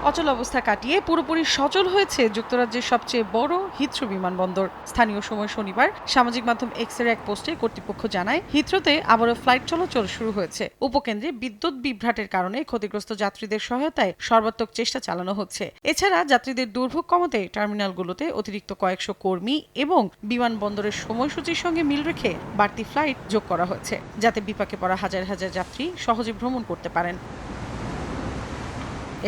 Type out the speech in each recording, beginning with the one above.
অচল অবস্থা কাটিয়ে পুরোপুরি সচল হয়েছে যুক্তরাজ্যের সবচেয়ে বড় হিথ্রো বিমানবন্দর। স্থানীয় সময় শনিবার সামাজিক মাধ্যম এক্সের এক পোস্টে কর্তৃপক্ষ জানায়, হিথ্রোতে আবারও ফ্লাইট চলাচল শুরু হয়েছে। উপকেন্দ্রে বিদ্যুৎ বিভ্রাটের কারণে ক্ষতিগ্রস্ত যাত্রীদের সহায়তায় সর্বাত্মক চেষ্টা চালানো হচ্ছে। এছাড়া যাত্রীদের দুর্ভোগ কমাতে টার্মিনালগুলোতে অতিরিক্ত কয়েকশো কর্মী এবং বিমানবন্দরের সময়সূচির সঙ্গে মিল রেখে বাড়তি ফ্লাইট যোগ করা হয়েছে, যাতে বিপাকে পড়া হাজার হাজার যাত্রী সহজে ভ্রমণ করতে পারেন।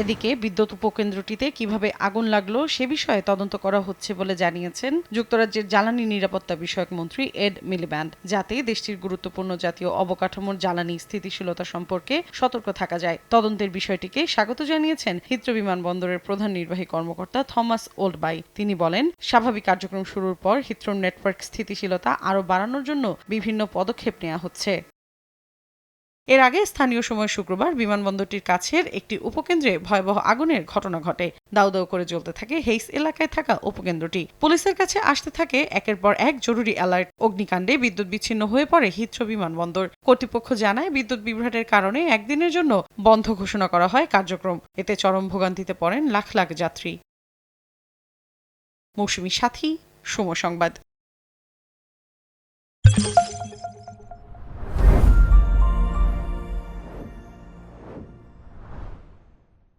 এদিকে বিদ্যুৎ উপকেন্দ্রটিতে কিভাবে আগুন লাগলো সে বিষয়ে তদন্ত করা হচ্ছে বলে জানিয়েছেন যুক্তরাজ্যের জ্বালানি নিরাপত্তা বিষয়ক মন্ত্রী এড মিলিব্যান্ড, যাতে দেশটির গুরুত্বপূর্ণ জাতীয় অবকাঠামোর জ্বালানি স্থিতিশীলতা সম্পর্কে সতর্ক থাকা যায়। তদন্তের বিষয়টিকে স্বাগত জানিয়েছেন হিথ্রো বিমানবন্দরের প্রধান নির্বাহী কর্মকর্তা থমাস ওল্ডবাই। তিনি বলেন, স্বাভাবিক কার্যক্রম শুরুর পর হিথ্রোর নেটওয়ার্ক স্থিতিশীলতা আরও বাড়ানোর জন্য বিভিন্ন পদক্ষেপ নেওয়া হচ্ছে। এর আগে স্থানীয় সময় শুক্রবার বিমানবন্দরটির কাছের একটি উপকেন্দ্রে ভয়াবহ আগুনের ঘটনা ঘটে। দাউ দাউ করে জ্বলতে থাকে হেইস এলাকায় থাকা উপকেন্দ্রটি। পুলিশের কাছে আসতে থাকে একের পর এক জরুরি অ্যালার্ট। অগ্নিকাণ্ডে বিদ্যুৎ বিচ্ছিন্ন হয়ে পড়ে হিথ্রো বিমানবন্দর। কর্তৃপক্ষ জানায়, বিদ্যুৎ বিভ্রাটের কারণে একদিনের জন্য বন্ধ ঘোষণা করা হয় কার্যক্রম। এতে চরম ভোগান্তিতে পড়েন লাখ লাখ যাত্রী। মৌসুমী সাথী, সময় সংবাদ।